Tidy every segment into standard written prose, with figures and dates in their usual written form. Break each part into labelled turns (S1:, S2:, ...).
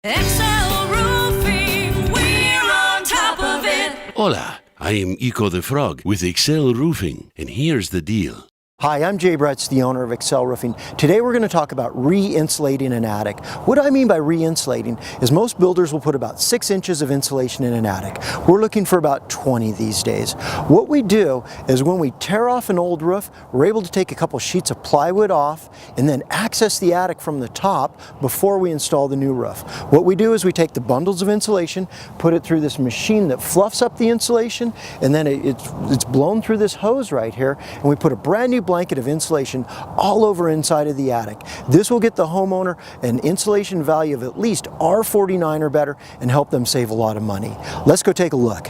S1: Excel Roofing, we're on top of it.
S2: Hola, I am Eco the Frog with Excel Roofing, and here's the deal.
S3: Hi, I'm Jay Bretz, the owner of Excel Roofing. Today we're going to talk about re-insulating an attic. What I mean by re-insulating is most builders will put about 6 inches of insulation in an attic. We're looking for about 20 these days. What we do is when we tear off an old roof, we're able to take a couple sheets of plywood off and then access the attic from the top before we install the new roof. What we do is we take the bundles of insulation, put it through this machine that fluffs up the insulation, and then it's blown through this hose right here, and we put a brand new blanket of insulation all over inside of the attic. This will get the homeowner an insulation value of at least R49 or better and help them save a lot of money. Let's go take a look.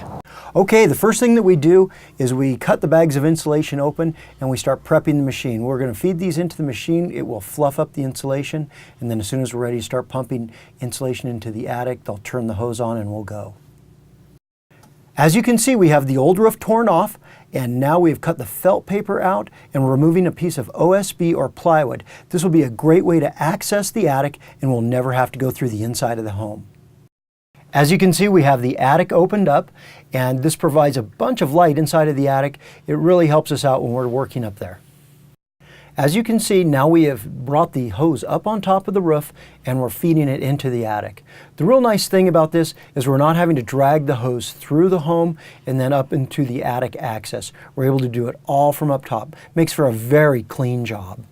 S3: Okay, the first thing that we do is we cut the bags of insulation open and we start prepping the machine. We're going to feed these into the machine. It will fluff up the insulation, and then as soon as we're ready to start pumping insulation into the attic, they'll turn the hose on and we'll go. As you can see, we have the old roof torn off, and now we've cut the felt paper out and we're removing a piece of OSB or plywood. This will be a great way to access the attic, and we'll never have to go through the inside of the home. As you can see, we have the attic opened up, and this provides a bunch of light inside of the attic. It really helps us out when we're working up there. As you can see, now we have brought the hose up on top of the roof and we're feeding it into the attic. The real nice thing about this is we're not having to drag the hose through the home and then up into the attic access. We're able to do it all from up top. Makes for a very clean job.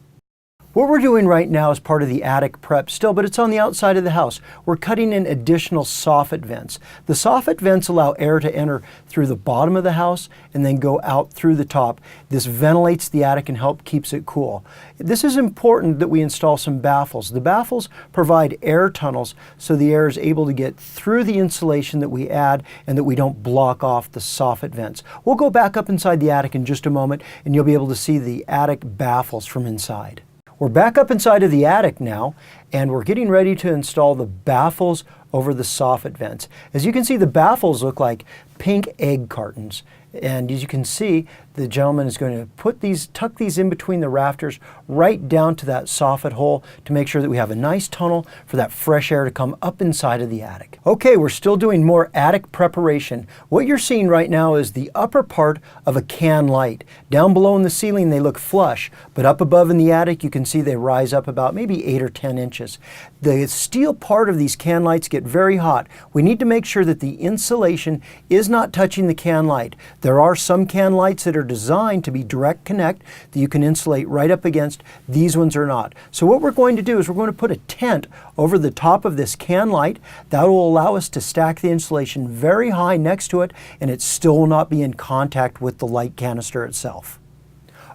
S3: What we're doing right now is part of the attic prep still, but it's on the outside of the house. We're cutting in additional soffit vents. The soffit vents allow air to enter through the bottom of the house and then go out through the top. This ventilates the attic and keeps it cool. This is important that we install some baffles. The baffles provide air tunnels so the air is able to get through the insulation that we add and that we don't block off the soffit vents. We'll go back up inside the attic in just a moment and you'll be able to see the attic baffles from inside. We're back up inside of the attic now, and we're getting ready to install the baffles over the soffit vents. As you can see, the baffles look like pink egg cartons. And as you can see, the gentleman is going to tuck these in between the rafters right down to that soffit hole to make sure that we have a nice tunnel for that fresh air to come up inside of the attic. Okay, we're still doing more attic preparation. What you're seeing right now is the upper part of a can light. Down below in the ceiling they look flush, but up above in the attic you can see they rise up about maybe 8 or 10 inches. The steel part of these can lights get very hot. We need to make sure that the insulation is not touching the can light. There are some can lights that are designed to be direct connect that you can insulate right up against. These ones are not. So what we're going to do is we're going to put a tent over the top of this can light. That will allow us to stack the insulation very high next to it, and it still will not be in contact with the light canister itself.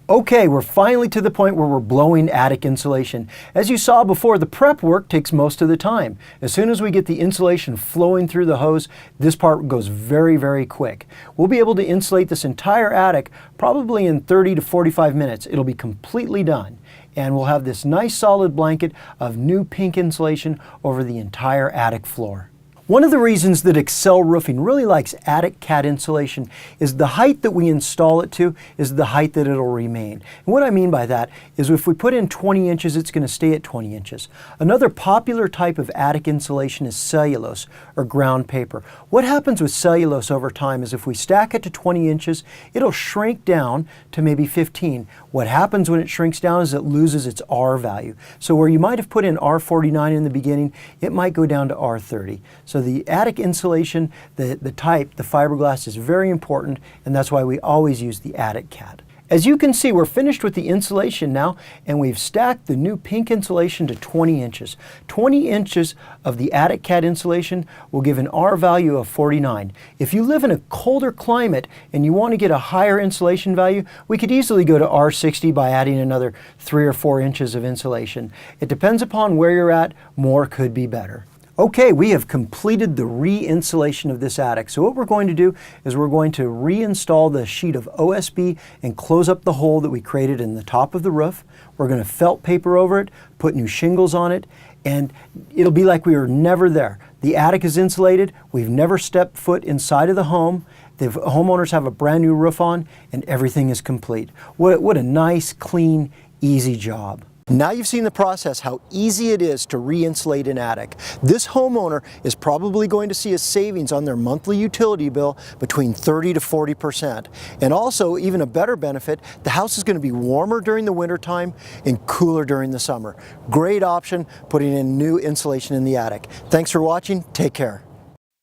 S3: Okay, we're finally to the point where we're blowing attic insulation. As you saw before, the prep work takes most of the time. As soon as we get the insulation flowing through the hose, this part goes very, very quick. We'll be able to insulate this entire attic probably in 30 to 45 minutes. It'll be completely done. And we'll have this nice solid blanket of new pink insulation over the entire attic floor. One of the reasons that Excel Roofing really likes attic cat insulation is the height that we install it to is the height that it'll remain. And what I mean by that is if we put in 20 inches, it's going to stay at 20 inches. Another popular type of attic insulation is cellulose or ground paper. What happens with cellulose over time is if we stack it to 20 inches, it'll shrink down to maybe 15. What happens when it shrinks down is it loses its R value. So where you might have put in R49 in the beginning, it might go down to R30. So the attic insulation, the type, the fiberglass is very important, and that's why we always use the attic cat. As you can see, we're finished with the insulation now, and we've stacked the new pink insulation to 20 inches. 20 inches of the attic cat insulation will give an R value of 49. If you live in a colder climate and you want to get a higher insulation value, we could easily go to R60 by adding another 3 or 4 inches of insulation. It depends upon where you're at. More could be better. Okay, we have completed the re-insulation of this attic. So what we're going to do is we're going to reinstall the sheet of OSB and close up the hole that we created in the top of the roof. We're going to felt paper over it, put new shingles on it, and it'll be like we were never there. The attic is insulated. We've never stepped foot inside of the home. The homeowners have a brand new roof on, and everything is complete. What a nice, clean, easy job. Now you've seen the process, how easy it is to re-insulate an attic. This homeowner is probably going to see a savings on their monthly utility bill between 30 to 40%. And also, even a better benefit, the house is going to be warmer during the winter time and cooler during the summer. Great option putting in new insulation in the attic. Thanks for watching. Take care.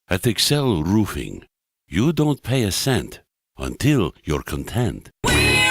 S2: At Excel Roofing, you don't pay a cent until you're content.
S1: We're